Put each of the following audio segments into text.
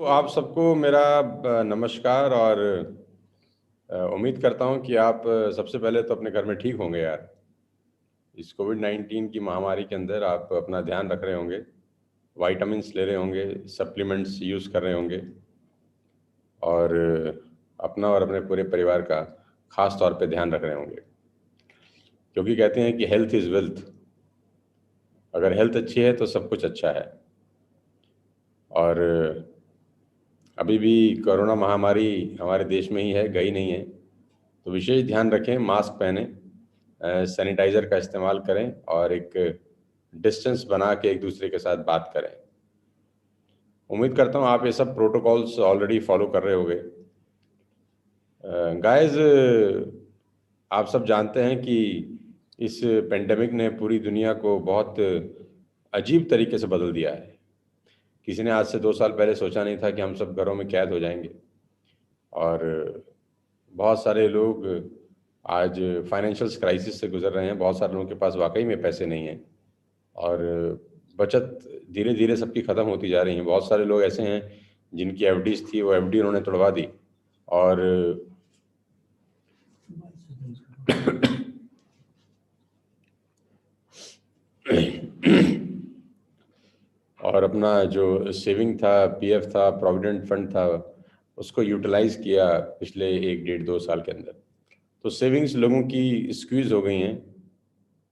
तो आप सबको मेरा नमस्कार और उम्मीद करता हूं कि आप सबसे पहले तो अपने घर में ठीक होंगे यार। इस कोविड-19 की महामारी के अंदर आप अपना ध्यान रख रहे होंगे, विटामिन्स ले रहे होंगे, सप्लीमेंट्स यूज़ कर रहे होंगे और अपना और अपने पूरे परिवार का खास तौर पे ध्यान रख रहे होंगे, क्योंकि कहते हैं कि हेल्थ इज़ वेल्थ। अगर हेल्थ अच्छी है तो सब कुछ अच्छा है। और अभी भी कोरोना महामारी हमारे देश में ही है, गई नहीं है। तो विशेष ध्यान रखें, मास्क पहनें, सैनिटाइज़र का इस्तेमाल करें और एक डिस्टेंस बना के एक दूसरे के साथ बात करें। उम्मीद करता हूँ आप ये सब प्रोटोकॉल्स ऑलरेडी फॉलो कर रहे होंगे। गाइस, आप सब जानते हैं कि इस पेंडेमिक ने पूरी दुनिया को बहुत अजीब तरीके से बदल दिया है। किसी ने आज से 2 साल पहले सोचा नहीं था कि हम सब घरों में कैद हो जाएंगे और बहुत सारे लोग आज फाइनेंशियल क्राइसिस से गुजर रहे हैं। बहुत सारे लोगों के पास वाकई में पैसे नहीं हैं और बचत धीरे धीरे सबकी ख़त्म होती जा रही है। बहुत सारे लोग ऐसे हैं जिनकी एफडीज थी, वो एफडी उन्होंने तुड़वा दी और और अपना जो सेविंग था, पीएफ था, प्रोविडेंट फंड था, उसको यूटिलाइज किया पिछले 1 डेढ़ 2 साल के अंदर। तो सेविंग्स लोगों की स्क्वीज हो गई हैं।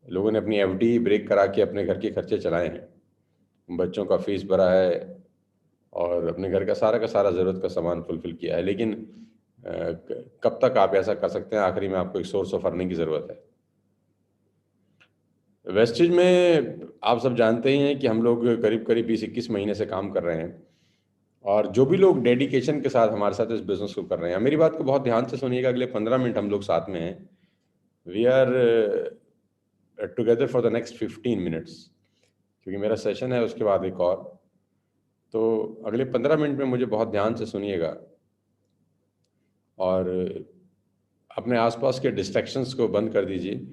लोगों ने अपनी एफडी ब्रेक करा के अपने घर के खर्चे चलाए हैं, बच्चों का फीस भरा है और अपने घर का सारा ज़रूरत का सामान फुलफिल किया है। लेकिन कब तक आप ऐसा कर सकते हैं? आखिरी में आपको एक सोर्स ऑफ अर्निंग की ज़रूरत है। वेस्टेज में आप सब जानते ही हैं कि हम लोग करीब करीब 20-21 महीने से काम कर रहे हैं और जो भी लोग डेडिकेशन के साथ हमारे साथ इस बिज़नेस को कर रहे हैं, मेरी बात को बहुत ध्यान से सुनिएगा। अगले 15 मिनट हम लोग साथ में हैं। We are together for the next 15 minutes, क्योंकि मेरा सेशन है उसके बाद एक और। तो अगले 15 मिनट में मुझे बहुत ध्यान से सुनिएगा और अपने आसपास के डिस्ट्रैक्शंस को बंद कर दीजिए।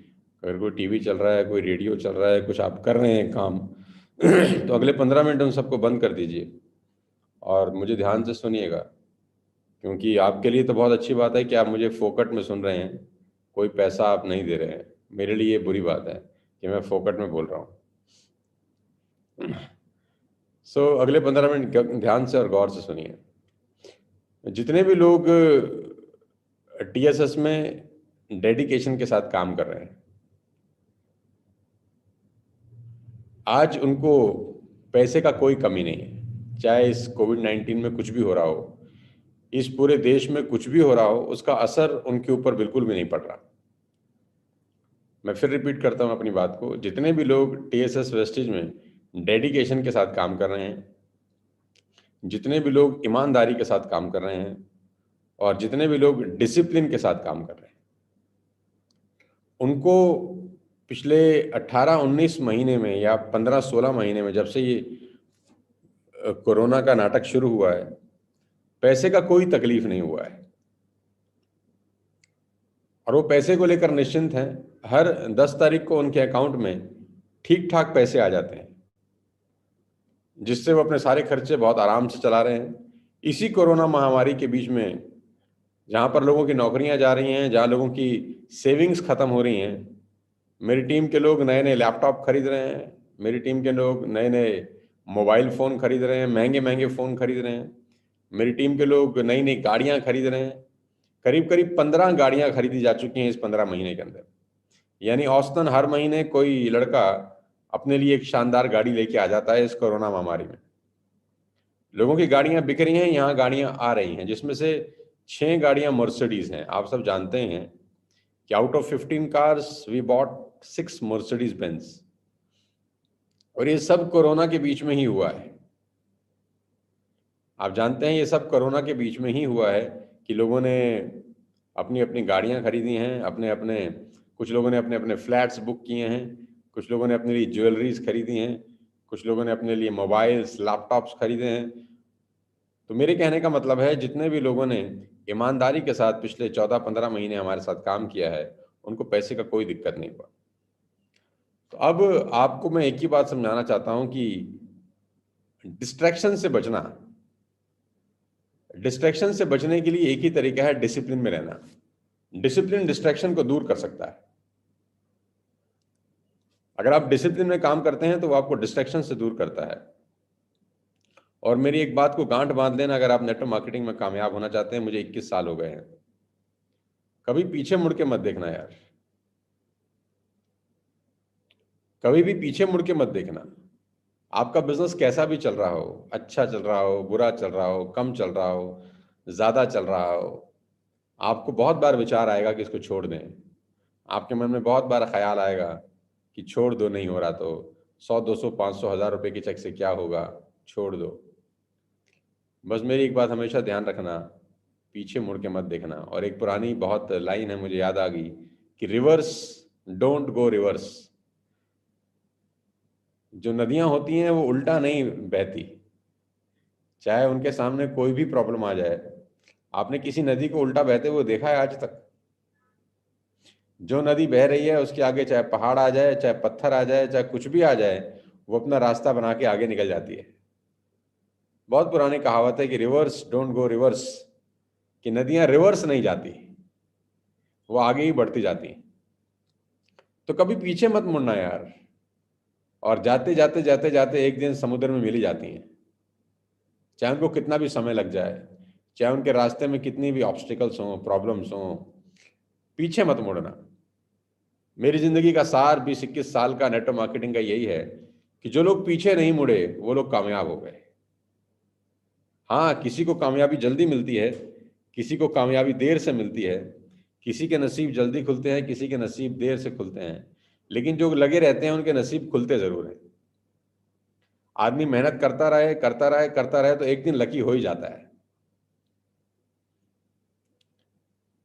अगर कोई टीवी चल रहा है, कोई रेडियो चल रहा है, कुछ आप कर रहे हैं काम तो अगले 15 मिनट उन सबको बंद कर दीजिए और मुझे ध्यान से सुनिएगा, क्योंकि आपके लिए तो बहुत अच्छी बात है कि आप मुझे फोकट में सुन रहे हैं, कोई पैसा आप नहीं दे रहे हैं। मेरे लिए ये बुरी बात है कि मैं फोकट में बोल रहा हूँ। अगले 15 मिनट ध्यान से और गौर से सुनिए। जितने भी लोग टीएसएस में डेडिकेशन के साथ काम कर रहे हैं, आज उनको पैसे का कोई कमी नहीं है। चाहे इस कोविड-19 में कुछ भी हो रहा हो, इस पूरे देश में कुछ भी हो रहा हो, उसका असर उनके ऊपर बिल्कुल भी नहीं पड़ रहा। मैं फिर रिपीट करता हूँ अपनी बात को। जितने भी लोग टीएसएस वेस्टेज में डेडिकेशन के साथ काम कर रहे हैं, जितने भी लोग ईमानदारी के साथ काम कर रहे हैं और जितने भी लोग डिसिप्लिन के साथ काम कर रहे हैं, उनको पिछले 18-19 महीने में या 15-16 महीने में, जब से ये कोरोना का नाटक शुरू हुआ है, पैसे का कोई तकलीफ नहीं हुआ है और वो पैसे को लेकर निश्चिंत हैं। हर 10 तारीख को उनके अकाउंट में ठीक ठाक पैसे आ जाते हैं, जिससे वो अपने सारे खर्चे बहुत आराम से चला रहे हैं। इसी कोरोना महामारी के बीच में, जहाँ पर लोगों की नौकरियां जा रही हैं, जहाँ लोगों की सेविंग्स खत्म हो रही हैं, मेरी टीम के लोग नए नए लैपटॉप खरीद रहे हैं, मेरी टीम के लोग नए नए मोबाइल फ़ोन खरीद रहे हैं, महंगे महंगे फ़ोन खरीद रहे हैं, मेरी टीम के लोग नई नई गाड़ियाँ खरीद रहे हैं। करीब करीब 15 गाड़ियाँ खरीदी जा चुकी हैं इस 15 महीने के अंदर। यानी औसतन हर महीने कोई लड़का अपने लिए एक शानदार गाड़ी लेके आ जाता है। इस कोरोना महामारी में लोगों की गाड़ियां बिक रही हैं, यहाँ गाड़ियां आ रही हैं, जिसमें से 6 गाड़ियां मर्सिडीज हैं। आप सब जानते हैं कि out of 15 cars we bought 6 Mercedes Benz, और ये सब कोरोना के बीच में ही हुआ है। आप जानते हैं ये सब कोरोना के बीच में ही हुआ है कि लोगों ने अपनी अपनी गाड़ियां खरीदी हैं, अपने अपने, कुछ लोगों ने अपने अपने फ्लैट्स बुक किए हैं, कुछ लोगों ने अपने लिए ज्वेलरीज खरीदी हैं, कुछ लोगों ने अपने लिए मोबाइल्स लैपटॉप्स खरीदे हैं। तो मेरे कहने का मतलब है, जितने भी लोगों ने ईमानदारी के साथ पिछले 14-15 महीने हमारे साथ काम किया है, उनको पैसे का कोई दिक्कत नहीं हुआ। तो अब आपको मैं एक ही बात समझाना चाहता हूं कि डिस्ट्रैक्शन से बचना, डिस्ट्रैक्शन से बचने के लिए एक ही तरीका है, डिसिप्लिन में रहना। डिसिप्लिन डिस्ट्रैक्शन को दूर कर सकता है। अगर आप डिसिप्लिन में काम करते हैं तो वो आपको डिस्ट्रैक्शन से दूर करता है। और मेरी एक बात को गांठ बांध लेना, अगर आप नेटवर्क मार्केटिंग में कामयाब होना चाहते हैं, मुझे 21 साल हो गए हैं, कभी पीछे मुड़ के मत देखना यार, कभी भी पीछे मुड़ के मत देखना। आपका बिजनेस कैसा भी चल रहा हो, अच्छा चल रहा हो, बुरा चल रहा हो, कम चल रहा हो, ज़्यादा चल रहा हो, आपको बहुत बार विचार आएगा कि इसको छोड़ दें। आपके मन में बहुत बार ख्याल आएगा कि छोड़ दो, नहीं हो रहा तो 100, 200, 500, 1000 रुपये के चेक से क्या होगा, छोड़ दो। बस मेरी एक बात हमेशा ध्यान रखना, पीछे मुड़ के मत देखना। और एक पुरानी बहुत लाइन है, मुझे याद आ गई कि रिवर्स, डोंट गो रिवर्स। जो नदियां होती हैं वो उल्टा नहीं बहती, चाहे उनके सामने कोई भी प्रॉब्लम आ जाए। आपने किसी नदी को उल्टा बहते हुए देखा है आज तक? जो नदी बह रही है उसके आगे चाहे पहाड़ आ जाए, चाहे पत्थर आ जाए, चाहे कुछ भी आ जाए, वो अपना रास्ता बना के आगे निकल जाती है। बहुत पुरानी कहावत है कि रिवर्स, डोंट गो रिवर्स, कि नदियां रिवर्स नहीं जाती, वो आगे ही बढ़ती जाती हैं। तो कभी पीछे मत मुड़ना यार। और जाते जाते जाते जाते एक दिन समुद्र में मिल ही जाती हैं, चाहे उनको कितना भी समय लग जाए, चाहे उनके रास्ते में कितनी भी ऑब्स्टिकल्स हों, प्रॉब्लम्स हों, पीछे मत मुड़ना। मेरी जिंदगी का सार 20-21 साल का नेटवर्क मार्केटिंग का यही है कि जो लोग पीछे नहीं मुड़े वो लोग कामयाब हो गए। हाँ, किसी को कामयाबी जल्दी मिलती है, किसी को कामयाबी देर से मिलती है, किसी के नसीब जल्दी खुलते हैं, किसी के नसीब देर से खुलते हैं, लेकिन जो लगे रहते हैं उनके नसीब खुलते जरूर हैं। आदमी मेहनत करता रहे, करता रहे, करता रहे तो एक दिन लकी हो ही जाता है।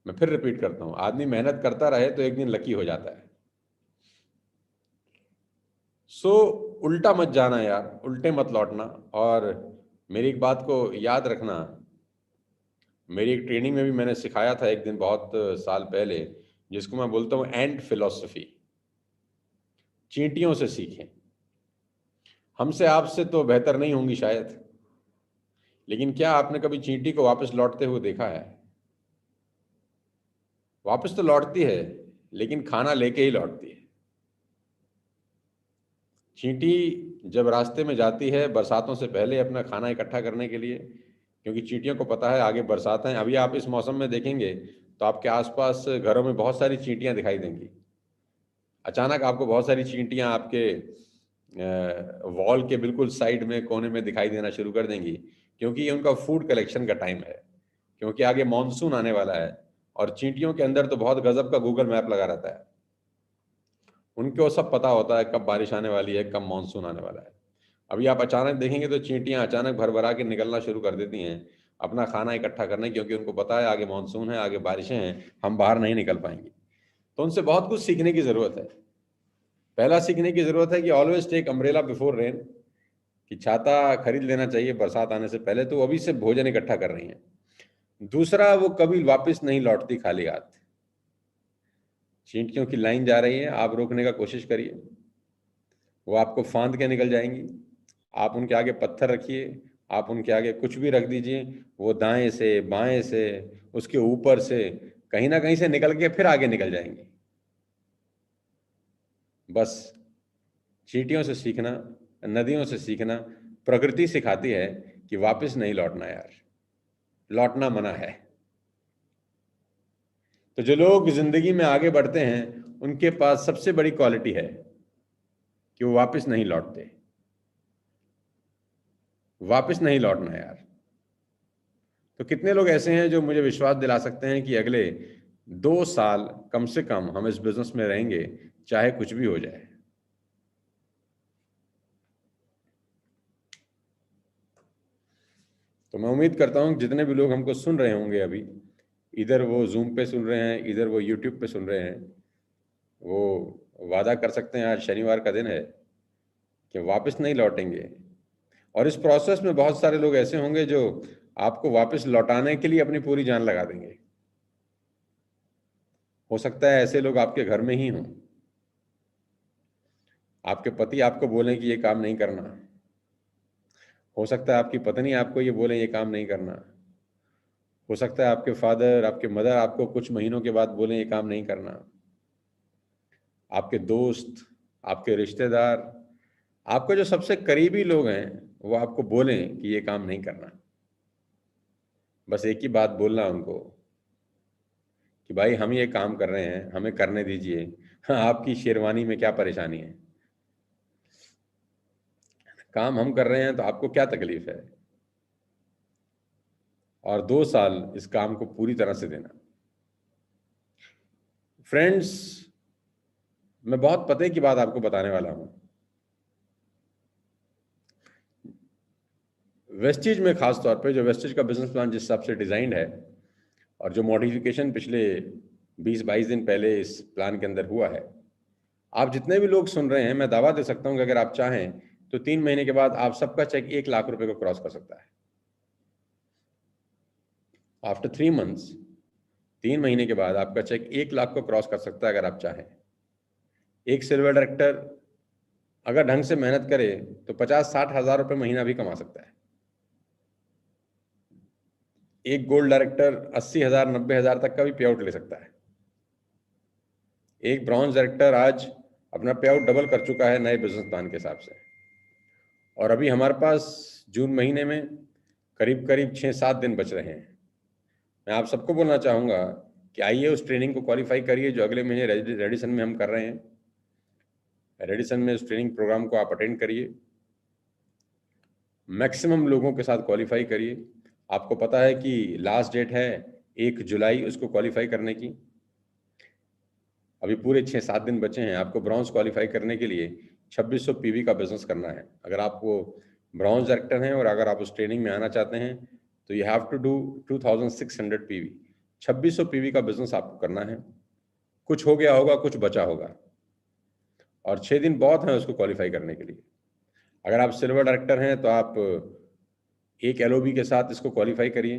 मैं फिर रिपीट करता हूं, आदमी मेहनत करता रहे तो एक दिन लकी हो जाता है। सो उल्टा मत जाना यार, उल्टे मत लौटना। और मेरी एक बात को याद रखना, मेरी एक ट्रेनिंग में भी मैंने सिखाया था एक दिन बहुत साल पहले, जिसको मैं बोलता हूँ एंड फिलॉसफी। चींटियों से सीखें। हमसे आपसे तो बेहतर नहीं होंगी शायद, लेकिन क्या आपने कभी चींटी को वापस लौटते हुए देखा है? वापस तो लौटती है, लेकिन खाना लेके ही लौटती है। चींटी जब रास्ते में जाती है बरसातों से पहले अपना खाना इकट्ठा करने के लिए, क्योंकि चींटियों को पता है आगे बरसात है। अभी आप इस मौसम में देखेंगे तो आपके आसपास घरों में बहुत सारी चींटियां दिखाई देंगी। अचानक आपको बहुत सारी चींटियां आपके वॉल के बिल्कुल साइड में कोने में दिखाई देना शुरू कर देंगी, क्योंकि ये उनका फूड कलेक्शन का टाइम है, क्योंकि आगे मॉनसून आने वाला है। और चींटियों के अंदर तो बहुत गजब का गूगल मैप लगा रहता है, उनको सब पता होता है कब बारिश आने वाली है, कब मानसून आने वाला है। अभी आप अचानक देखेंगे तो चींटियां अचानक भर भरा के निकलना शुरू कर देती हैं अपना खाना इकट्ठा करने, क्योंकि उनको पता है आगे मानसून है, आगे बारिशें हैं, हम बाहर नहीं निकल पाएंगे। तो उनसे बहुत कुछ सीखने की जरूरत है। पहला सीखने की जरूरत है कि always take umbrella before rain, कि छाता खरीद लेना चाहिए बरसात आने से पहले, तो वो अभी से भोजन इकट्ठा कर रही हैं। दूसरा, वो कभी वापस नहीं लौटती खाली हाथ। चींटियों की लाइन जा रही है, आप रोकने का कोशिश करिए, वो आपको फांद के निकल जाएंगी। आप उनके आगे पत्थर रखिए, आप उनके आगे कुछ भी रख दीजिए, वो दाएं से, बाएं से, उसके ऊपर से, कहीं ना कहीं से निकल के फिर आगे निकल जाएंगी। बस चींटियों से सीखना, नदियों से सीखना, प्रकृति सिखाती है कि वापस नहीं लौटना यार, लौटना मना है। तो जो लोग जिंदगी में आगे बढ़ते हैं उनके पास सबसे बड़ी क्वालिटी है कि वो वापस नहीं लौटते। वापस नहीं लौटना यार। तो कितने लोग ऐसे हैं जो मुझे विश्वास दिला सकते हैं कि अगले 2 साल कम से कम हम इस बिजनेस में रहेंगे, चाहे कुछ भी हो जाए? तो मैं उम्मीद करता हूँ जितने भी लोग हमको सुन रहे होंगे अभी, इधर वो जूम पे सुन रहे हैं, इधर वो यूट्यूब पे सुन रहे हैं, वो वादा कर सकते हैं आज शनिवार का दिन है कि वापस नहीं लौटेंगे। और इस प्रोसेस में बहुत सारे लोग ऐसे होंगे जो आपको वापस लौटाने के लिए अपनी पूरी जान लगा देंगे। हो सकता है ऐसे लोग आपके घर में ही हों। आपके पति आपको बोलें कि ये काम नहीं करना, हो सकता है आपकी पत्नी आपको ये बोले ये काम नहीं करना, हो सकता है आपके फादर, आपके मदर आपको कुछ महीनों के बाद बोलें ये काम नहीं करना। आपके दोस्त, आपके रिश्तेदार, आपके जो सबसे करीबी लोग हैं वो आपको बोलें कि ये काम नहीं करना। बस एक ही बात बोलना उनको कि भाई हम ये काम कर रहे हैं, हमें करने दीजिए। हाँ, आपकी शेरवानी में क्या परेशानी है? काम हम कर रहे हैं तो आपको क्या तकलीफ है? और 2 साल इस काम को पूरी तरह से देना। फ्रेंड्स, मैं बहुत पते की बात आपको बताने वाला हूं। वेस्टिज में खास तौर पे, जो वेस्टिज का बिजनेस प्लान जिस हिसाब से डिजाइंड है और जो मॉडिफिकेशन पिछले 20-22 दिन पहले इस प्लान के अंदर हुआ है, आप जितने भी लोग सुन रहे हैं, मैं दावा दे सकता हूं कि अगर आप चाहें तो 3 महीने के बाद आप सबका चेक 1 लाख रुपए को क्रॉस कर सकता है। आफ्टर 3 मंथ्स, 3 महीने के बाद आपका चेक 1 लाख को क्रॉस कर सकता है अगर आप चाहें। एक सिल्वर डायरेक्टर अगर ढंग से मेहनत करे तो 50-60 हज़ार रुपये महीना भी कमा सकता है। एक गोल्ड डायरेक्टर 80,000-90,000 तक का भी पे आउट ले सकता है। एक ब्रॉन्ज डायरेक्टर आज अपना पे आउट डबल कर चुका है नए बिजनेस प्लान के हिसाब से। और अभी हमारे पास जून महीने में करीब करीब 6-7 दिन बच रहे हैं। मैं आप सबको बोलना चाहूँगा कि आइए उस ट्रेनिंग को क्वालिफाई करिए जो अगले महीने रेडिसन में हम कर रहे हैं। रेडिसन में उस ट्रेनिंग प्रोग्राम को आप अटेंड करिए, मैक्सिमम लोगों के साथ क्वालिफाई करिए। आपको पता है कि लास्ट डेट है 1 जुलाई उसको क्वालिफाई करने की। अभी पूरे 6-7 दिन बचे हैं। आपको ब्रॉन्ज क्वालिफाई करने के लिए 2600 पीवी का बिजनेस करना है। अगर आपको ब्रॉन्ज डायरेक्टर हैं और अगर आप उस ट्रेनिंग में आना चाहते हैं तो you have to do 2600 PV. 2600 PV का बिजनेस आपको करना है। कुछ हो गया होगा, कुछ बचा होगा, और 6 दिन बहुत हैं उसको क्वालिफाई करने के लिए। अगर आप सिल्वर डायरेक्टर हैं तो आप एक एलओबी के साथ इसको क्वालिफाई करिए।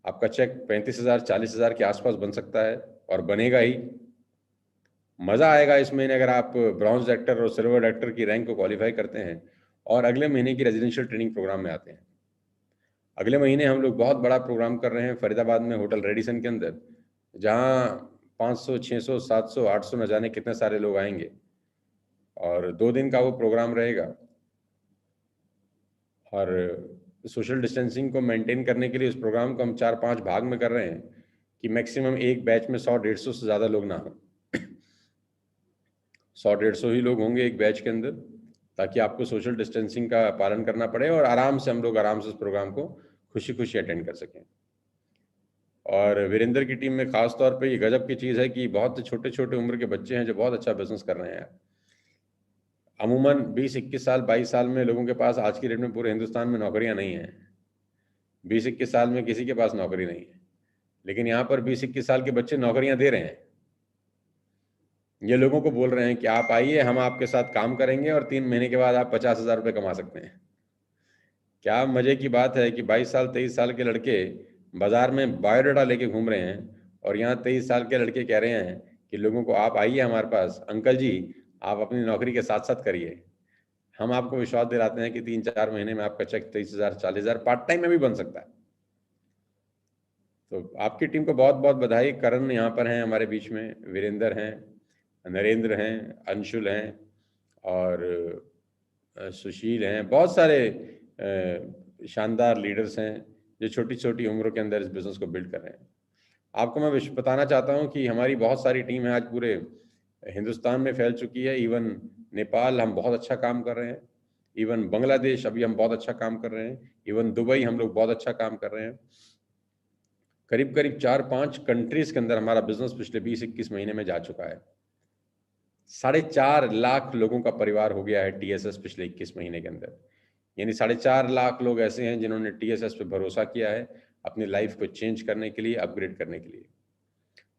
आपका चेक 35,000 40,000 के आसपास बन सकता है और बनेगा ही। मज़ा आएगा इस महीने अगर आप ब्रॉन्ज डायरेक्टर और सिल्वर डायरेक्टर की रैंक को क्वालिफाई करते हैं और अगले महीने की रेजिडेंशियल ट्रेनिंग प्रोग्राम में आते हैं। अगले महीने हम लोग बहुत बड़ा प्रोग्राम कर रहे हैं फरीदाबाद में होटल रेडिसन के अंदर, जहां 500 600 700 800 न जाने कितने सारे लोग आएंगे और 2 दिन का वो प्रोग्राम रहेगा। और सोशल डिस्टेंसिंग को मेंटेन करने के लिए इस प्रोग्राम को हम 4-5 भाग में कर रहे हैं कि मैक्सिमम एक बैच में 100-150 से ज़्यादा लोग ना हो। 100-150 ही लोग होंगे एक बैच के अंदर, ताकि आपको सोशल डिस्टेंसिंग का पालन करना पड़े और आराम से हम लोग आराम से इस प्रोग्राम को खुशी खुशी अटेंड कर सकें। और वीरेंद्र की टीम में खास तौर पे ये गजब की चीज़ है कि बहुत छोटे छोटे उम्र के बच्चे हैं जो बहुत अच्छा बिजनेस कर रहे हैं। अमूमन 20-21 साल 22 साल में लोगों के पास आज की डेट में पूरे हिंदुस्तान में नौकरियां नहीं हैं। 20-21 साल में किसी के पास नौकरी नहीं है, लेकिन यहाँ पर 20-21 साल के बच्चे नौकरियां दे रहे हैं। ये लोगों को बोल रहे हैं कि आप आइए, हम आपके साथ काम करेंगे और 3 महीने के बाद आप 50,000 रुपये कमा सकते हैं। क्या मजे की बात है कि 22 साल 23 साल के लड़के बाजार में बायोडाटा लेके घूम रहे हैं और यहाँ 23 साल के लड़के कह रहे हैं कि लोगों को आप आइए हमारे पास, अंकल जी आप अपनी नौकरी के साथ साथ करिए। हम आपको विश्वास दिलाते हैं कि 3-4 महीने में आपका चेक 23,000 40,000 पार्ट टाइम में भी बन सकता है। तो आपकी टीम को बहुत बहुत बधाई। करण यहाँ पर हैं हमारे बीच में, वीरेंद्र हैं, नरेंद्र हैं, अंशुल हैं और सुशील हैं। बहुत सारे शानदार लीडर्स हैं जो छोटी छोटी उम्रों के अंदर इस बिज़नेस को बिल्ड कर रहे हैं। आपको मैं बताना चाहता हूं कि हमारी बहुत सारी टीम है आज पूरे हिंदुस्तान में फैल चुकी है। इवन नेपाल हम बहुत अच्छा काम कर रहे हैं, इवन बांग्लादेश अभी हम बहुत अच्छा काम कर रहे हैं, इवन दुबई हम लोग बहुत अच्छा काम कर रहे हैं। करीब करीब 4-5 कंट्रीज के अंदर हमारा बिजनेस पिछले 20-21 महीने में जा चुका है। 4.5 लाख लोगों का परिवार हो गया है टीएसएस पिछले 21 महीने के अंदर। यानी 4.5 लाख लोग ऐसे हैं जिन्होंने टीएसएस पे भरोसा किया है अपनी लाइफ को चेंज करने के लिए, अपग्रेड करने के लिए।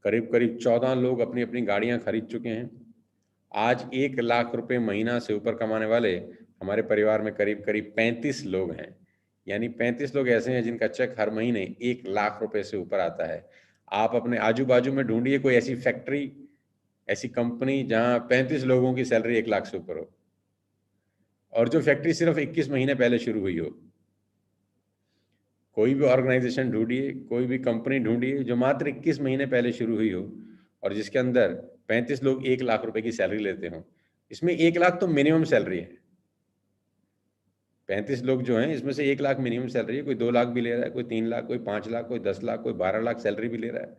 करीब करीब 14 लोग अपनी अपनी गाड़ियां खरीद चुके हैं। आज 1 लाख रुपए महीना से ऊपर कमाने वाले हमारे परिवार में करीब करीब 35 लोग हैं। यानी 35 लोग ऐसे हैं जिनका चेक हर महीने 1 लाख रुपए से ऊपर आता है। आप अपने आजू बाजू में ढूंढिए कोई ऐसी फैक्ट्री, ऐसी कंपनी जहां 35 लोगों की सैलरी 1 लाख से ऊपर हो, और जो फैक्ट्री सिर्फ 21 महीने पहले शुरू हुई हो। कोई भी ऑर्गेनाइजेशन ढूंढिए, कोई भी कंपनी ढूंढिए जो मात्र 21 महीने पहले शुरू हुई हो और जिसके अंदर 35 लोग 1 लाख रुपए की सैलरी लेते हो। इसमें 1 लाख तो मिनिमम सैलरी है। 35 लोग जो हैं इसमें से 1 लाख मिनिमम सैलरी है। कोई 2 लाख भी ले रहा है, कोई 3 लाख, कोई 5 लाख, कोई 10 लाख, कोई 12 लाख सैलरी भी ले रहा है।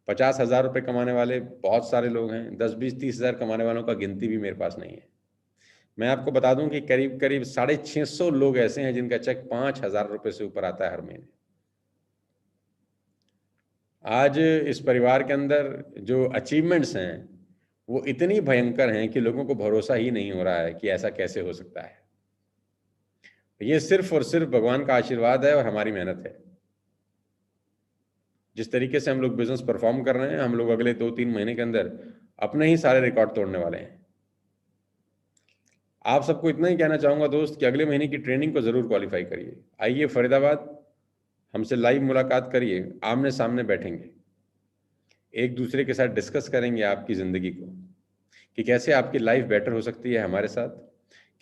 50,000 रुपये कमाने वाले बहुत सारे लोग हैं। 10, 20, 30 हज़ार कमाने वालों का गिनती भी मेरे पास नहीं है। मैं आपको बता दूं कि करीब करीब 650 लोग ऐसे हैं जिनका चेक 5,000 रुपये से ऊपर आता है हर महीने। आज इस परिवार के अंदर जो अचीवमेंट्स हैं वो इतनी भयंकर हैं कि लोगों को भरोसा ही नहीं हो रहा है कि ऐसा कैसे हो सकता है। ये सिर्फ और सिर्फ भगवान का आशीर्वाद है और हमारी मेहनत है। जिस तरीके से हम लोग बिजनेस परफॉर्म कर रहे हैं, हम लोग अगले 2-3 महीने के अंदर अपने ही सारे रिकॉर्ड तोड़ने वाले हैं। आप सबको इतना ही कहना चाहूँगा दोस्त कि अगले महीने की ट्रेनिंग को ज़रूर क्वालिफाई करिए। आइए फरीदाबाद, हमसे लाइव मुलाकात करिए, आमने सामने बैठेंगे, एक दूसरे के साथ डिस्कस करेंगे आपकी ज़िंदगी को कि कैसे आपकी लाइफ बेटर हो सकती है हमारे साथ,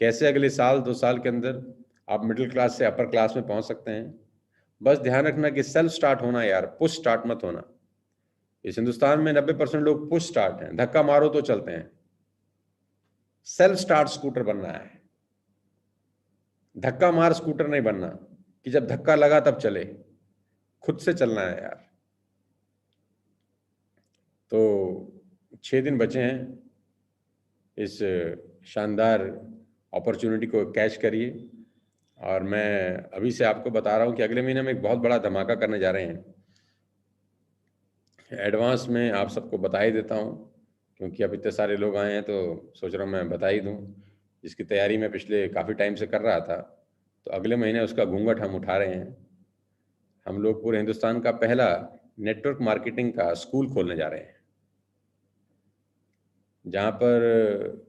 कैसे अगले साल 2 साल के अंदर आप मिडिल क्लास से अपर क्लास में पहुंच सकते हैं। बस ध्यान रखना कि सेल्फ स्टार्ट होना यार, पुश स्टार्ट मत होना। इस हिंदुस्तान में 90% लोग पुश स्टार्ट हैं, धक्का मारो तो चलते हैं। सेल्फ स्टार्ट स्कूटर बनना है, धक्का मार स्कूटर नहीं बनना कि जब धक्का लगा तब चले। खुद से चलना है यार। तो 6 दिन बचे हैं, इस शानदार अपॉर्चुनिटी को कैच करिए। और मैं अभी से आपको बता रहा हूँ कि अगले महीने में एक बहुत बड़ा धमाका करने जा रहे हैं। एडवांस में आप सबको बता ही देता हूँ, क्योंकि अब इतने सारे लोग आए हैं तो सोच रहा हूँ मैं बता ही दूँ। जिसकी तैयारी मैं पिछले काफ़ी टाइम से कर रहा था, तो अगले महीने उसका घूंघट हम उठा रहे हैं। हम लोग पूरे हिंदुस्तान का पहला नेटवर्क मार्केटिंग का स्कूल खोलने जा रहे हैं, जहाँ पर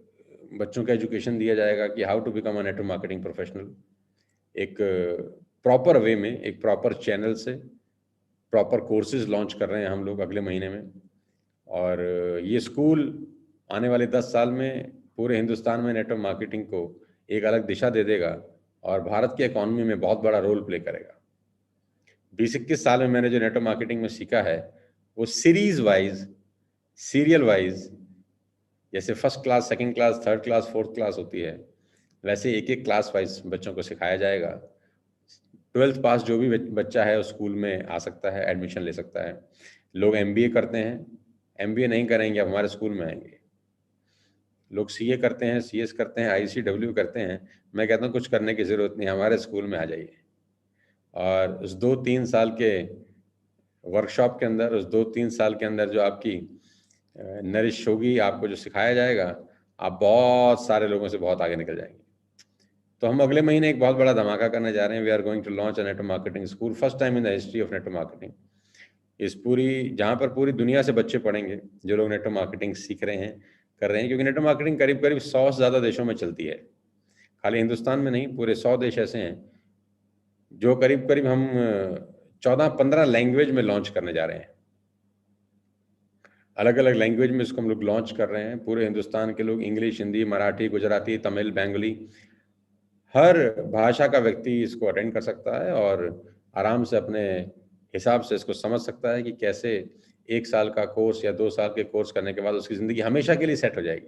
बच्चों का एजुकेशन दिया जाएगा कि how to become a network marketing professional. एक प्रॉपर वे में, एक प्रॉपर चैनल से प्रॉपर कोर्सेज लॉन्च कर रहे हैं हम लोग अगले महीने में। और ये स्कूल आने वाले 10 साल में पूरे हिंदुस्तान में नेटवर्क मार्केटिंग को एक अलग दिशा दे देगा और भारत की इकॉनमी में बहुत बड़ा रोल प्ले करेगा। 20-21 साल में मैंने जो नेटवर्क मार्केटिंग में सीखा है वो सीरीज वाइज, सीरियल वाइज, जैसे first class, second class, third class, fourth class होती है, वैसे एक एक क्लास वाइज बच्चों को सिखाया जाएगा। 12th पास जो भी बच्चा है उस स्कूल में आ सकता है, एडमिशन ले सकता है। लोग MBA करते हैं, MBA नहीं करेंगे अब हमारे स्कूल में आएंगे। लोग CA करते हैं, CS करते हैं, ICW करते हैं। मैं कहता हूँ कुछ करने की ज़रूरत नहीं, हमारे स्कूल में आ जाइए। और उस 2-3 साल के वर्कशॉप के अंदर, उस 2-3 साल के अंदर जो आपकी नरिश होगी, आपको जो सिखाया जाएगा, आप बहुत सारे लोगों से बहुत आगे निकल जाएंगे। तो हम अगले महीने एक बहुत बड़ा धमाका करने जा रहे हैं। We are going to launch a network marketing school, first time in the history of network marketing. इस पूरी, जहाँ पर पूरी दुनिया से बच्चे पढ़ेंगे जो लोग नेटवर्क मार्केटिंग सीख रहे हैं, कर रहे हैं। क्योंकि नेटवर्क मार्केटिंग करीब करीब 100 से ज़्यादा देशों में चलती है, खाली हिंदुस्तान में नहीं, पूरे 100 देश ऐसे हैं जो करीब करीब हम 14-15 लैंग्वेज में लॉन्च करने जा रहे हैं। अलग अलग लैंग्वेज में इसको हम लोग लॉन्च कर रहे हैं। पूरे हिंदुस्तान के लोग, इंग्लिश, हिंदी, मराठी, गुजराती, तमिल, बंगाली, हर भाषा का व्यक्ति इसको अटेंड कर सकता है और आराम से अपने हिसाब से इसको समझ सकता है कि कैसे 1 साल का कोर्स या 2 साल के कोर्स करने के बाद उसकी ज़िंदगी हमेशा के लिए सेट हो जाएगी।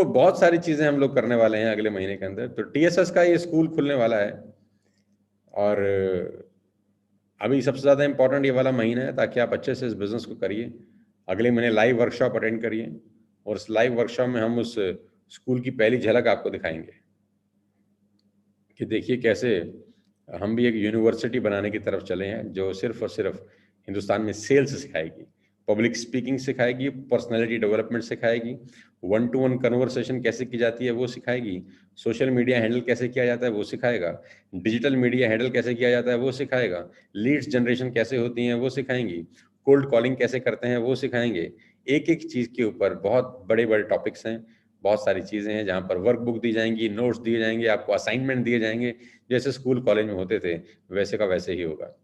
बहुत सारी चीज़ें हम लोग करने वाले हैं अगले महीने के अंदर। तो TSS का ये स्कूल खुलने वाला है और अभी सबसे ज़्यादा इम्पोर्टेंट ये वाला महीना है ताकि आप अच्छे से इस बिज़नेस को करिए। अगले महीने लाइव वर्कशॉप अटेंड करिए और उस लाइव वर्कशॉप में हम उस स्कूल की पहली झलक आपको दिखाएंगे कि देखिए कैसे हम भी एक यूनिवर्सिटी बनाने की तरफ चले हैं जो सिर्फ और सिर्फ हिंदुस्तान में सेल्स सिखाएगी, पब्लिक स्पीकिंग सिखाएगी, पर्सनालिटी डेवलपमेंट सिखाएगी, 1-to-1 कन्वर्सेशन कैसे की जाती है वो सिखाएगी, सोशल मीडिया हैंडल कैसे किया जाता है वो सिखाएगा, डिजिटल मीडिया हैंडल कैसे किया जाता है वो सिखाएगा, लीड्स जनरेशन कैसे होती हैं वो सिखाएंगी, कोल्ड कॉलिंग कैसे करते हैं वो सिखाएंगे। एक एक चीज़ के ऊपर बहुत बड़े बड़े टॉपिक्स हैं, बहुत सारी चीज़ें हैं जहाँ पर वर्क बुक दी जाएंगी, नोट्स दिए जाएंगे, आपको असाइनमेंट दिए जाएंगे। जैसे स्कूल कॉलेज में होते थे वैसे का वैसे ही होगा।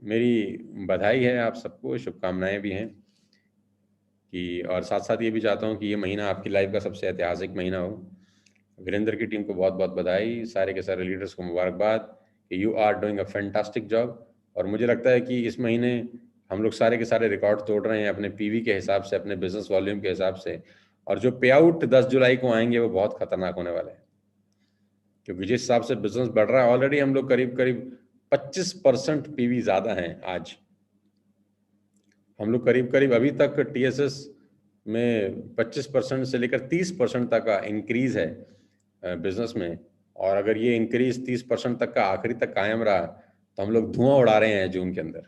मेरी बधाई है आप सबको, शुभकामनाएं भी हैं कि, और साथ साथ ये भी चाहता हूँ कि ये महीना आपकी लाइफ का सबसे ऐतिहासिक महीना हो। वीरेंद्र की टीम को बहुत बहुत बधाई, सारे के सारे लीडर्स को मुबारकबाद कि you are doing a fantastic job. और मुझे लगता है कि इस महीने हम लोग सारे के सारे रिकॉर्ड तोड़ रहे हैं अपने पीवी के हिसाब से, अपने बिजनेस वॉल्यूम के हिसाब से। और जो पे आउट 10 जुलाई को आएंगे वो बहुत खतरनाक होने वाले हैं, क्योंकि जिस हिसाब से बिजनेस बढ़ रहा है ऑलरेडी हम लोग करीब करीब 25% पीवी ज़्यादा हैं आज। हम लोग करीब करीब अभी तक टीएसएस में 25% से लेकर 30% तक का इंक्रीज है बिजनेस में। और अगर ये इंक्रीज 30% तक का आखिरी तक कायम रहा तो हम लोग धुआं उड़ा रहे हैं जून के अंदर।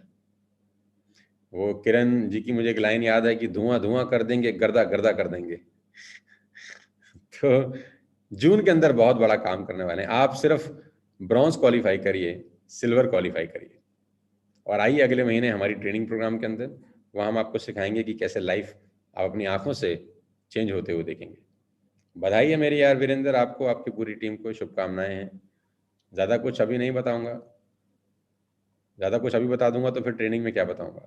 वो किरण जी की मुझे एक लाइन याद है कि धुआं धुआं कर देंगे, गर्दा गर्दा कर देंगे। तो जून के अंदर बहुत बड़ा काम करने वाले हैं। आप सिर्फ ब्रॉन्ज क्वालिफाई करिए, सिल्वर क्वालिफाई करिए, और आइए अगले महीने हमारी ट्रेनिंग प्रोग्राम के अंदर, वहाँ हम आपको सिखाएंगे कि कैसे लाइफ आप अपनी आंखों से चेंज होते हुए देखेंगे। बधाई है मेरी यार वीरेंद्र, आपको, आपकी पूरी टीम को शुभकामनाएं हैं। ज़्यादा कुछ अभी नहीं बताऊंगा, ज़्यादा कुछ अभी बता दूंगा तो फिर ट्रेनिंग में क्या बताऊंगा,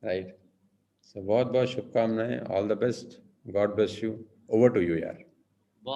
राइट। सो बहुत बहुत शुभकामनाएं, all the best, God bless you. Over to you यार।